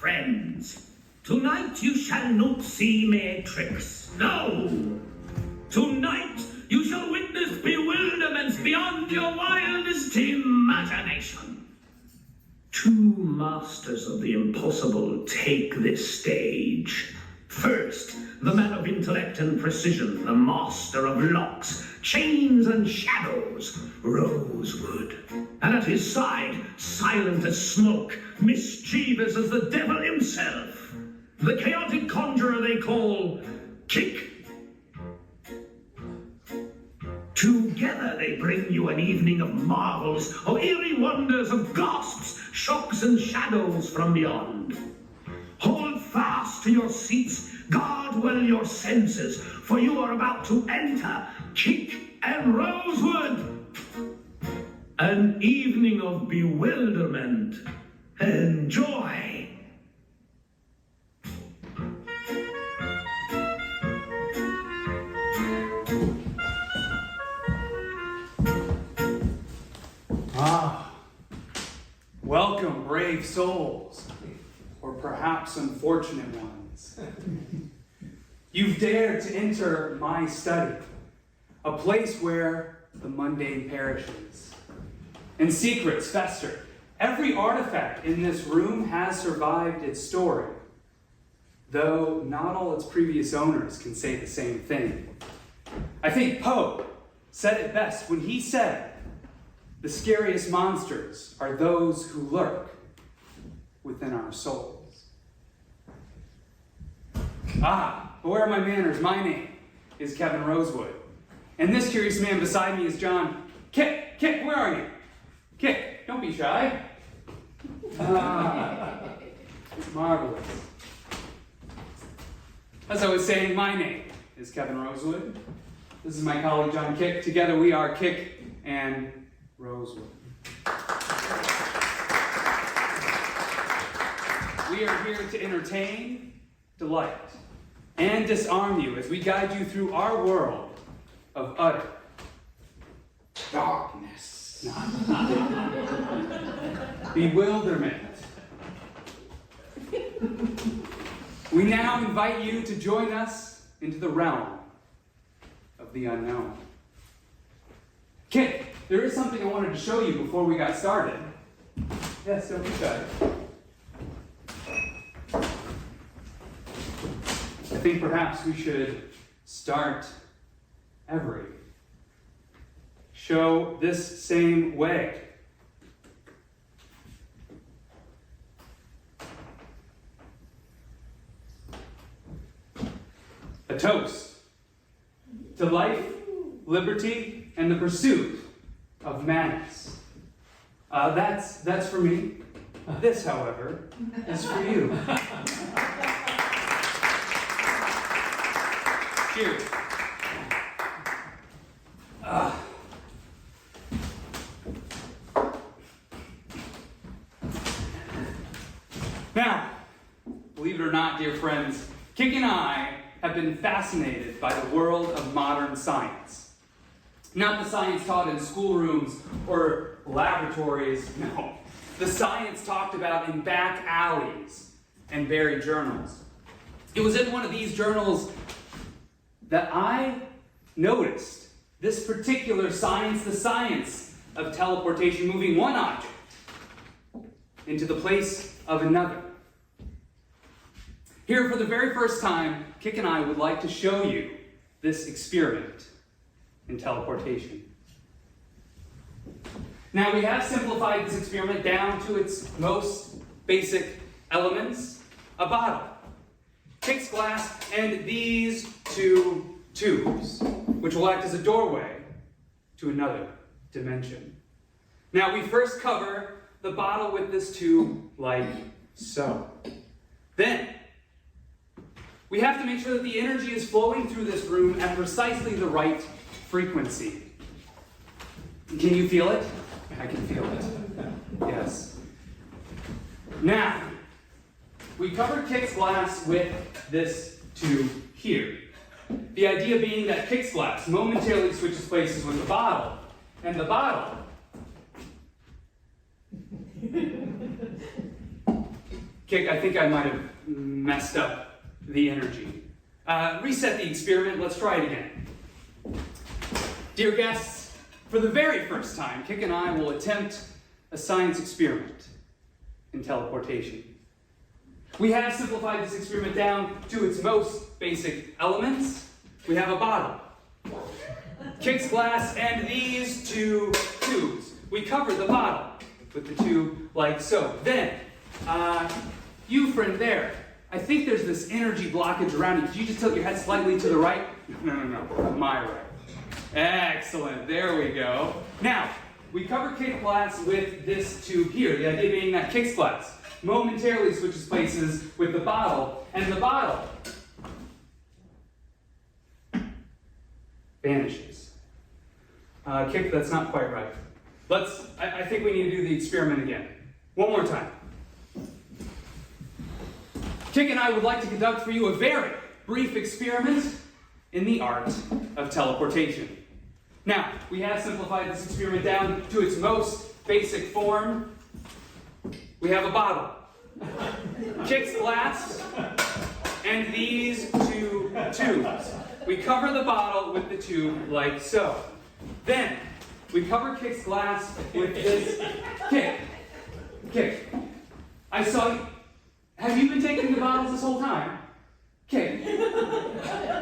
friends. Tonight you shall not see me tricks. No! Tonight you shall witness bewilderments beyond your wildest imagination. Two masters of the impossible take this stage. First, the man of intellect and precision, the master of locks, chains and shadows, Rosewood. And at his side, silent as smoke, mischievous as the devil himself, the chaotic conjurer they call Kik. Together they bring you an evening of marvels, of eerie wonders, of gasps, shocks and shadows from beyond. Hold fast to your seats, guard well your senses, for you are about to enter Kik and Rosewood. An evening of bewilderment and joy. Welcome, brave souls, or perhaps unfortunate ones. You've dared to enter my study, a place where the mundane perishes and secrets fester. Every artifact in this room has survived its story, though not all its previous owners can say the same thing. I think Poe said it best when he said, "The scariest monsters are those who lurk within our souls." But where are my manners? My name is Kevin Rosewood. And this curious man beside me is John. Kik, where are you? Kik, don't be shy. Marvelous. As I was saying, my name is Kevin Rosewood. This is my colleague John Kik. Together we are Kik and Rosewood. We are here to entertain, delight, and disarm you as we guide you through our world of utter darkness, bewilderment. We now invite you to join us into the realm of the unknown. Kik, there is something I wanted to show you before we got started. Yes, don't be shy. I think perhaps we should start every show this same way. A toast to life, liberty, and the pursuit of madness. That's for me. This, however, is for you. Cheers. Now, believe it or not, dear friends, Kik and I have been fascinated by the world of modern science. Not the science taught in schoolrooms or laboratories, no. The science talked about in back alleys and buried journals. It was in one of these journals that I noticed this particular science, the science of teleportation, moving one object into the place of another. Here, for the very first time, Kik and I would like to show you this experiment in teleportation. Now, we have simplified this experiment down to its most basic elements: a bottle, Kik's glass, and these two tubes, which will act as a doorway to another dimension. Now, we first cover the bottle with this tube like so. Then, we have to make sure that the energy is flowing through this room at precisely the right frequency. Can you feel it? I can feel it. Yes. Now, we cover Kik's glass with this tube here. The idea being that Kik's glass momentarily switches places with the bottle, and the bottle Kik, I think I might have messed up the energy. Reset the experiment. Let's try it again. Dear guests, for the very first time, Kik and I will attempt a science experiment in teleportation. We have simplified this experiment down to its most basic elements. We have a bottle, Kik's glass, and these two tubes. We cover the bottle with the tube like so. Then, you friend there, I think there's this energy blockage around you. Could you just tilt your head slightly to the right? No, my right. Excellent, there we go. Now, we cover Kik's glass with this tube here. The idea being that Kik's glass momentarily switches places with the bottle, and the bottle vanishes. Kik, that's not quite right. I think we need to do the experiment again. One more time. Kik and I would like to conduct for you a very brief experiment in the art of teleportation. Now, we have simplified this experiment down to its most basic form. We have a bottle, Kik's glass, and these two tubes. We cover the bottle with the tube like so. Then, we cover Kik's glass with this. Kik, I saw you. Have you been taking the bottles this whole time? Kik,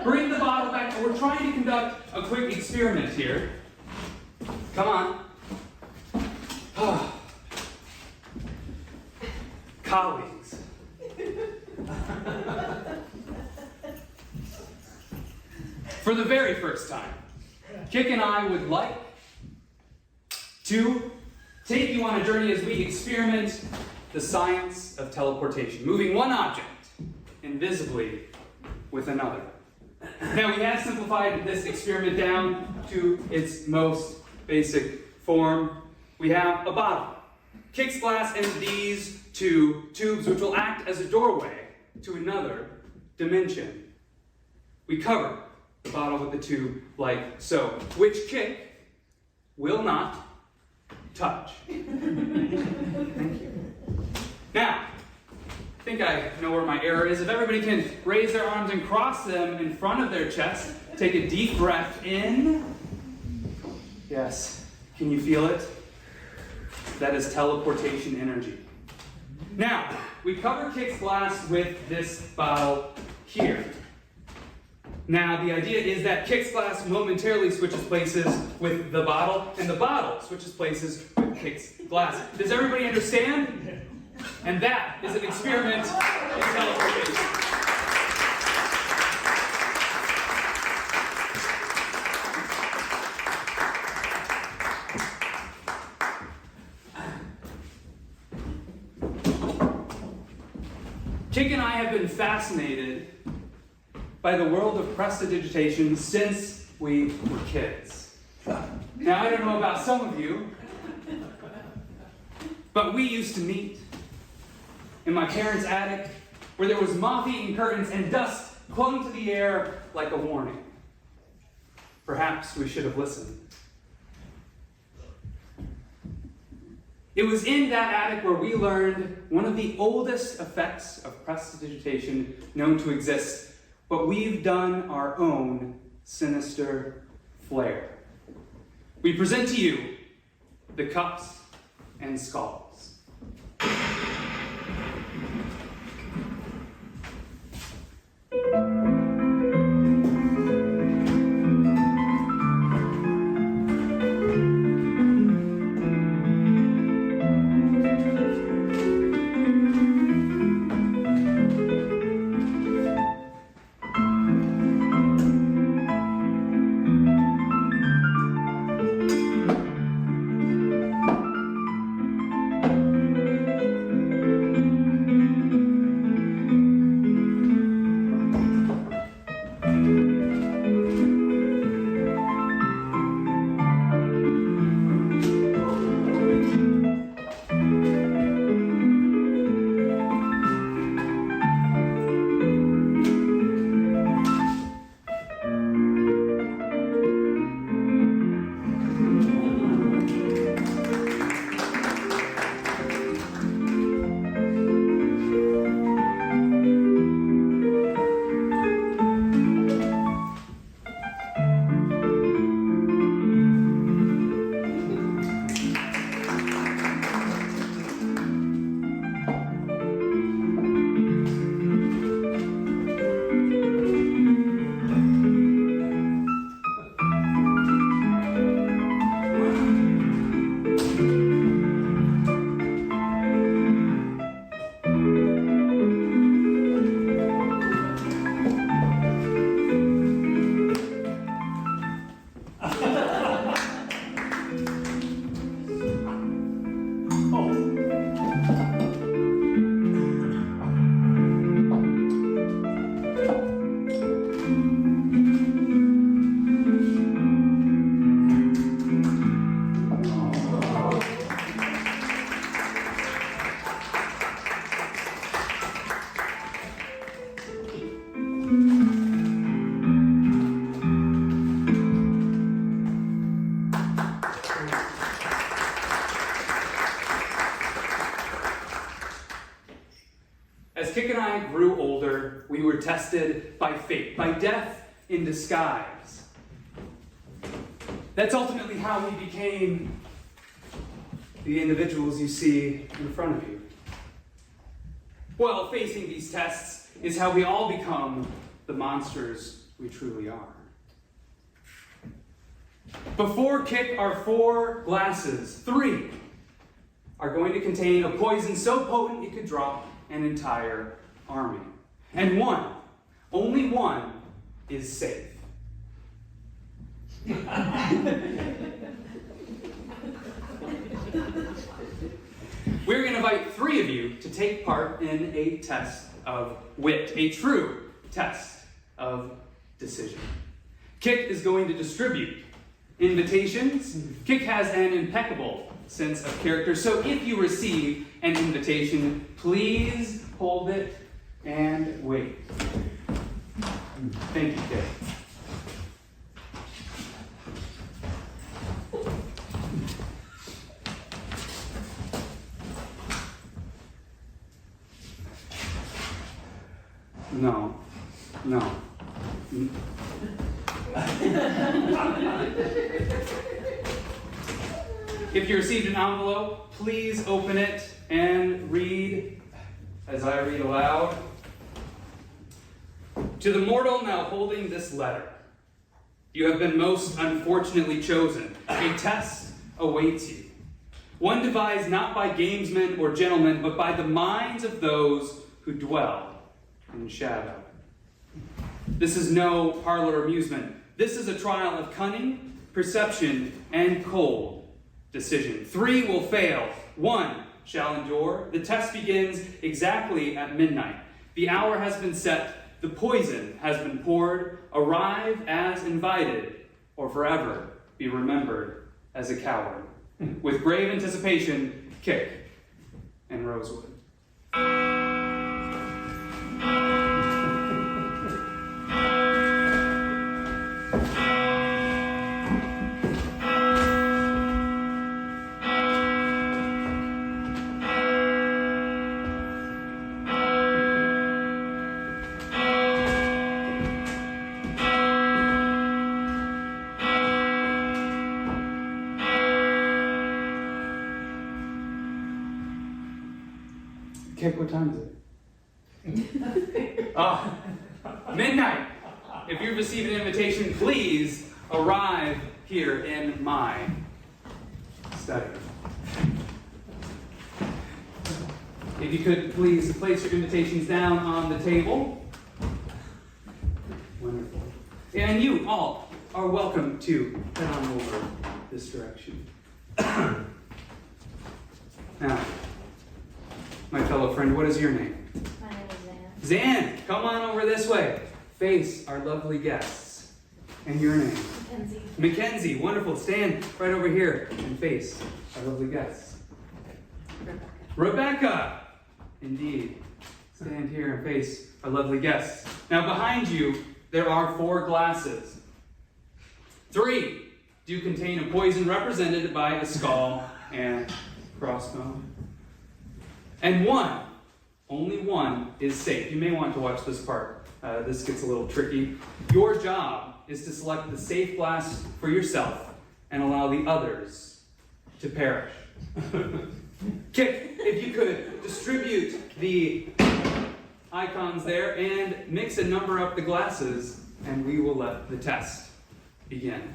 bring the bottle back. We're trying to conduct a quick experiment here. Come on. Colleagues. For the very first time, Kik and I would like to take you on a journey as we experiment the science of teleportation, moving one object invisibly with another. Now, we have simplified this experiment down to its most basic form. We have a bottle, Kik's glass, and these two tubes, which will act as a doorway to another dimension. We cover the bottle with the tube like so, which Kik will not touch. Thank you. Now, I think I know where my error is. If everybody can raise their arms and cross them in front of their chest, take a deep breath in. Yes, can you feel it? That is teleportation energy. Now, we cover Kik's glass with this bottle here. Now, the idea is that Kik's glass momentarily switches places with the bottle, and the bottle switches places with Kik's glass. Does everybody understand? And that is an experiment in teleportation. Kik and I have been fascinated by the world of prestidigitation since we were kids. Now, I don't know about some of you, but we used to meet in my parents' attic where there was moth-eaten curtains and dust clung to the air like a warning. Perhaps we should have listened. It was in that attic where we learned one of the oldest effects of prestidigitation known to exist, but we've done our own sinister flair. We present to you the cups and skulls. Kik and I grew older, we were tested by fate, by death in disguise. That's ultimately how we became the individuals you see in front of you. Well, facing these tests is how we all become the monsters we truly are. Before Kik are 4 glasses, 3 are going to contain a poison so potent it could drop an entire army. And 1, only 1, is safe. We're going to invite 3 of you to take part in a test of wit, a true test of decision. Kik is going to distribute invitations. Kik has an impeccable sense of character, so if you receive an invitation, please hold it and wait. Thank you, Kik. No. If you received an envelope, please open it and read as I read aloud. To the mortal now holding this letter, you have been most unfortunately chosen. A test awaits you. One devised not by gamesmen or gentlemen, but by the minds of those who dwell in shadow. This is no parlor amusement. This is a trial of cunning, perception, and cold decision. 3 will fail. 1 shall endure. The test begins exactly at midnight. The hour has been set. The poison has been poured. Arrive as invited, or forever be remembered as a coward. With grave anticipation, Kik and Rosewood. Kik, what time is it? Midnight. If you've received an invitation, please arrive here in my study. If you could please place your invitations down on the table. Wonderful. And you all are welcome to head on over this direction. Now, my fellow friend, what is your name? My name is Zan. Zan, come on over this way. Face our lovely guests. And your name? Mackenzie. Mackenzie, wonderful. Stand right over here and face our lovely guests. Rebecca. Rebecca! Indeed. Stand here and face our lovely guests. Now behind you, there are 4 glasses. 3 do contain a poison represented by a skull and crossbone. And 1, only 1, is safe. You may want to watch this part. This gets a little tricky. Your job is to select the safe glass for yourself and allow the others to perish. Kik, if you could distribute the icons there and mix and number up the glasses, and we will let the test begin.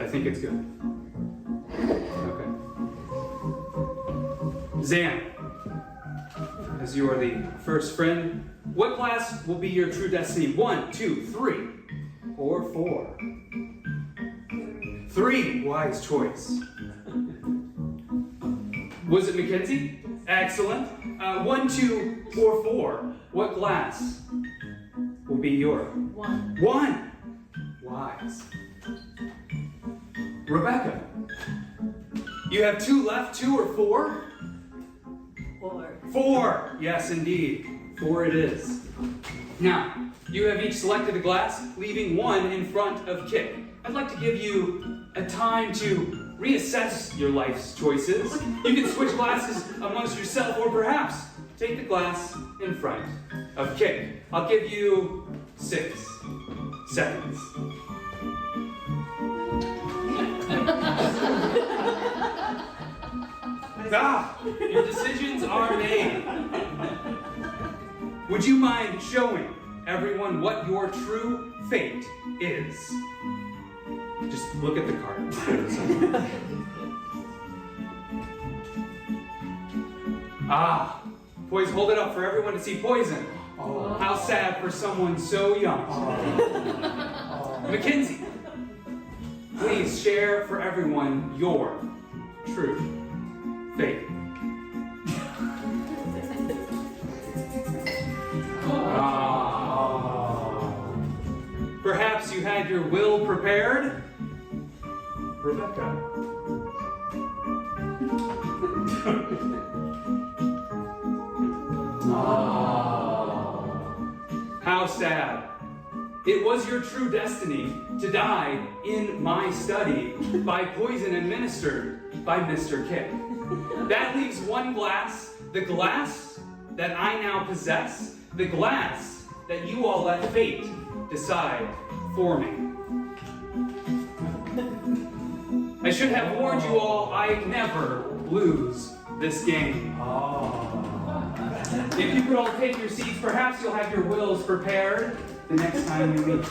I think it's good. Okay. Zan, as you are the first friend, What glass will be your true destiny? 1, 2, 3, or 4? 3, wise choice. Was it Mackenzie? Excellent. 1, 2, or 4. What glass will be your? 1. 1. Wise. Rebecca. You have 2 left, 2 or 4? 4. 4. Yes, indeed. 4 it is. Now, you have each selected a glass, leaving 1 in front of Kik. I'd like to give you a time to reassess your life's choices. You can switch glasses amongst yourself, or perhaps take the glass in front of Kik. I'll give you 6 seconds. Your decisions are made. Would you mind showing everyone what your true fate is? Just look at the card. Poise, hold it up for everyone to see. Poison. Oh. How sad for someone so young. Mackenzie, please share for everyone your true fate. Perhaps you had your will prepared? Rebecca. How sad. It was your true destiny to die in my study by poison administered by Mr. Kik. That leaves 1 glass, the glass that I now possess, the glass that you all let fate decide for me. I should have warned you all I never lose this game. If you could all take your seats, perhaps you'll have your wills prepared the next time we meet.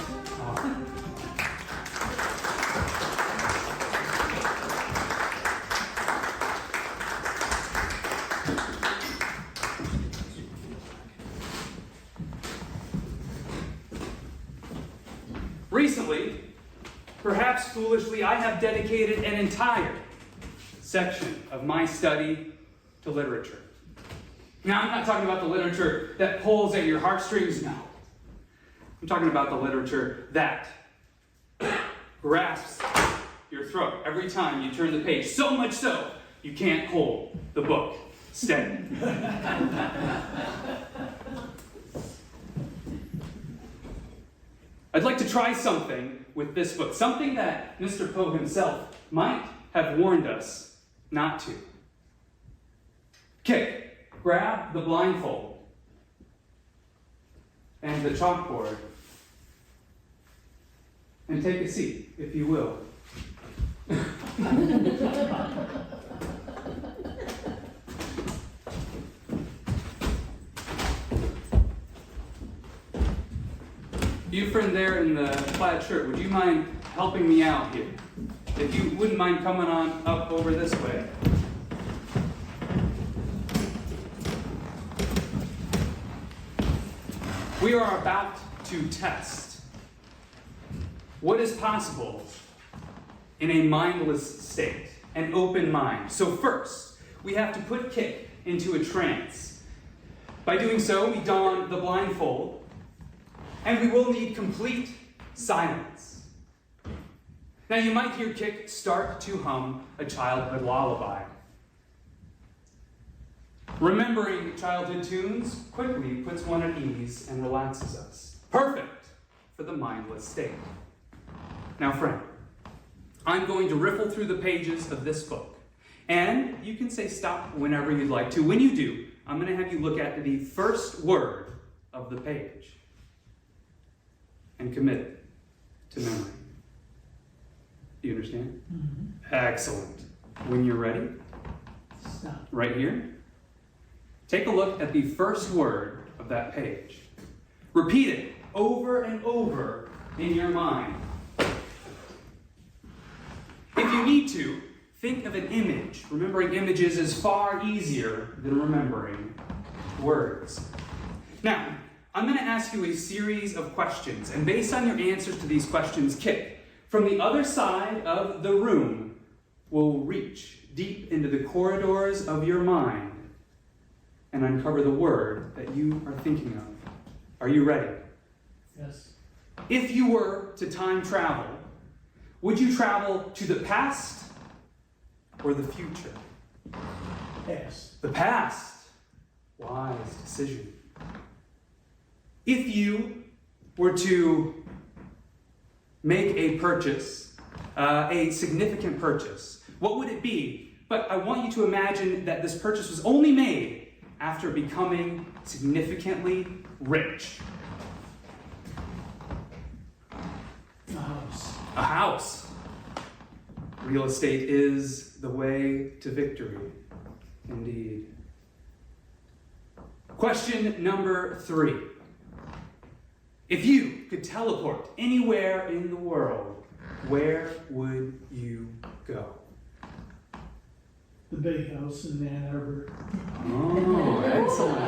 Recently, perhaps foolishly, I have dedicated an entire section of my study to literature. Now, I'm not talking about the literature that pulls at your heartstrings, no. I'm talking about the literature that grasps your throat every time you turn the page, so much so you can't hold the book steady. I'd like to try something with this book, something that Mr. Poe himself might have warned us not to. Kik, grab the blindfold and the chalkboard and take a seat, if you will. You friend there in the plaid shirt, would you mind helping me out here? If you wouldn't mind coming on up over this way. We are about to test what is possible in a mindless state, an open mind. So first, we have to put Kik into a trance. By doing so, we don the blindfold, and we will need complete silence. Now you might hear Kik start to hum a childhood lullaby. Remembering childhood tunes quickly puts one at ease and relaxes us. Perfect for the mindless state. Now friend, I'm going to riffle through the pages of this book. And you can say stop whenever you'd like to. When you do, I'm going to have you look at the first word of the page and commit it to memory. Do you understand? Mm-hmm. Excellent. When you're ready, Stop. right here, take a look at the first word of that page. Repeat it over and over in your mind. If you need to, think of an image. Remembering images is far easier than remembering words. Now, I'm going to ask you a series of questions, and based on your answers to these questions, Kik, from the other side of the room, will reach deep into the corridors of your mind and uncover the word that you are thinking of. Are you ready? Yes. If you were to time travel, would you travel to the past or the future? Yes. The past. Wise decision. If you were to make a purchase, a significant purchase, what would it be? But I want you to imagine that this purchase was only made after becoming significantly rich. A house. A house. Real estate is the way to victory. Indeed. Question number 3. If you could teleport anywhere in the world, where would you go? The big house in Ann Arbor. Oh, excellent.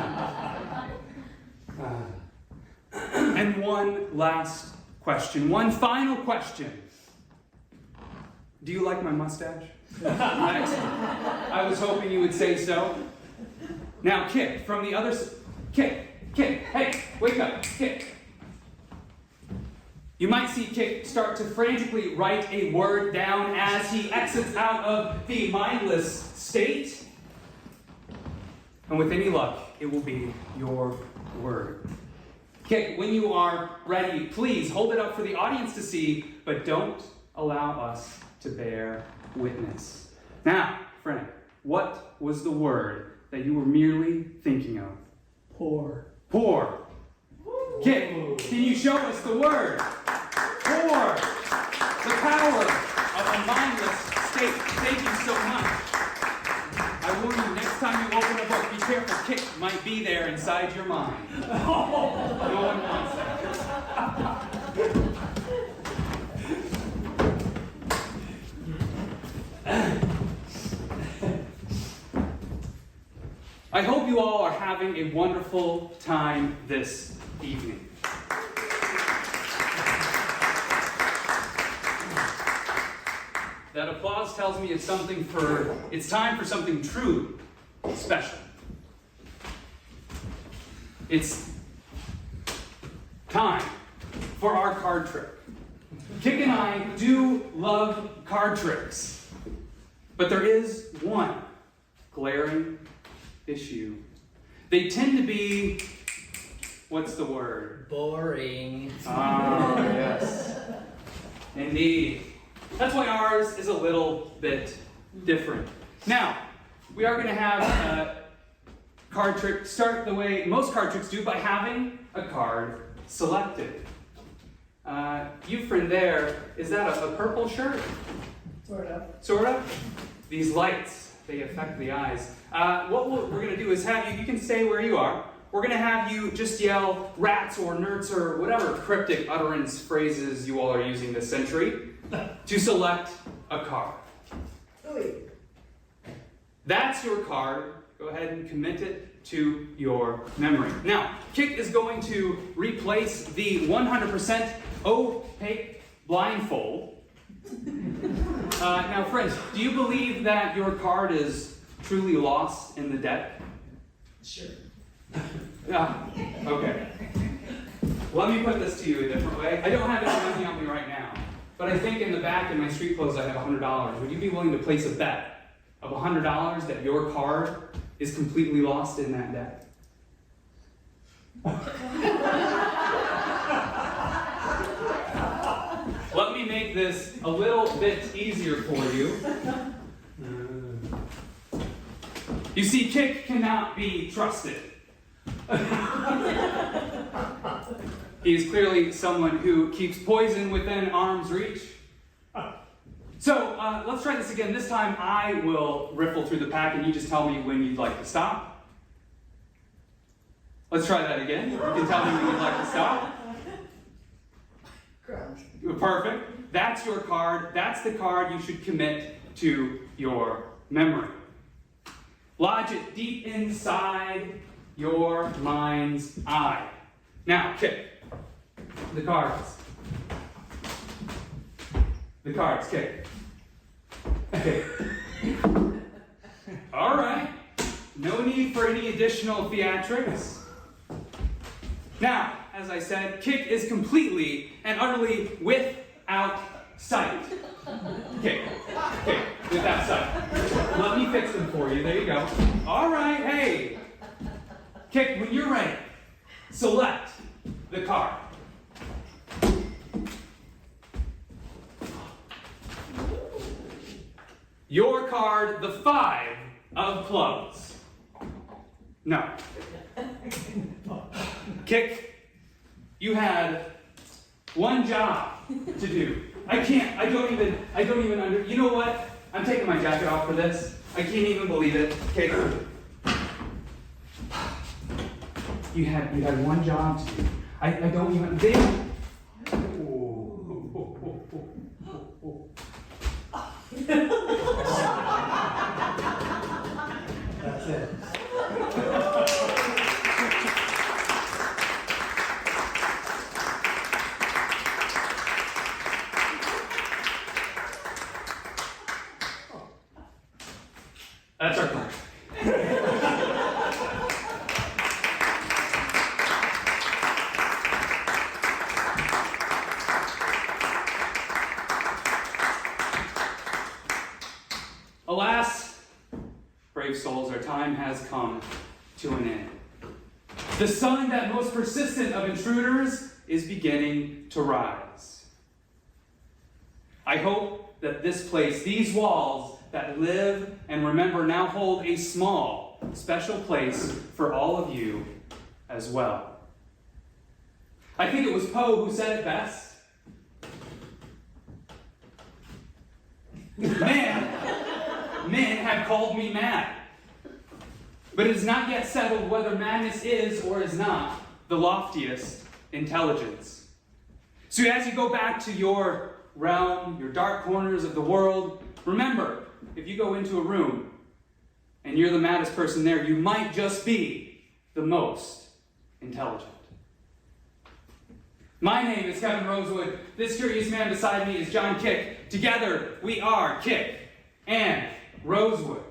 And one last question, one final question. Do you like my mustache? Excellent. I was hoping you would say so. Now, Kik, from the other side. Kik, hey, wake up, Kik. You might see Kik start to frantically write a word down as he exits out of the mindless state. And with any luck, it will be your word. Kik, when you are ready, please hold it up for the audience to see, but don't allow us to bear witness. Now, friend, what was the word that you were merely thinking of? Poor. Pour. Kik, can you show us the word? Pour. The power of a mindless state. Thank you so much. I warn you, next time you open a book, be careful. Kik might be there inside your mind. No one wants that. I hope you all are having a wonderful time this evening. That applause tells me it's time for something truly special. It's time for our card trick. Kik and I do love card tricks, but there is one glaring issue. They tend to be, what's the word? Boring. Ah, yes. Indeed. That's why ours is a little bit different. Now, we are going to have a card trick start the way most card tricks do, by having a card selected. You friend there, is that a purple shirt? Sort of. Sort of? These lights, they affect the eyes. What we're going to do is have you can stay where you are. We're going to have you just yell rats or nerds or whatever cryptic utterance phrases you all are using this century to select a card. That's your card. Go ahead and commit it to your memory. Now, Kik is going to replace the 100% opaque blindfold. Now, friends, do you believe that your card is truly lost in the deck? Sure. Okay. Let me put this to you a different way. I don't have any money on me right now, but I think in the back in my street clothes I have $100. Would you be willing to place a bet of $100 that your card is completely lost in that deck? Let me make this a little bit easier for you. You see, Kik cannot be trusted. He is clearly someone who keeps poison within arm's reach. So let's try this again. This time I will riffle through the pack and you just tell me when you'd like to stop. Let's try that again. You can tell me when you'd like to stop. Perfect. That's your card. That's the card you should commit to your memory. Lodge it deep inside your mind's eye. Now, Kik. The cards. The cards, Kik. Okay. All right. No need for any additional theatrics. Now, as I said, Kik is completely and utterly without sight. Kik. Kik, without sight. Let me fix them for you. There you go. All right, hey. Kik, when you're ready, select the card. Your card, the 5 of clubs. No. Kik, you had one job to do. I don't even you know what? I'm taking my jacket off for this. I can't even believe it. Kik. You had one job to do. I don't even, they don't. That's it. That's our card. Alas, brave souls, our time has come to an end. The sun, that most persistent of intruders, is beginning to rise. I hope that this place, these walls that live and remember, now hold a small, special place for all of you as well. I think it was Poe who said it best. Men have called me mad. But it is not yet settled whether madness is or is not the loftiest intelligence. So as you go back to your realm, your dark corners of the world, remember, if you go into a room and you're the maddest person there, you might just be the most intelligent. My name is Kik Rosewood. This curious man beside me is John Kik. Together, we are Kik and Rosewood.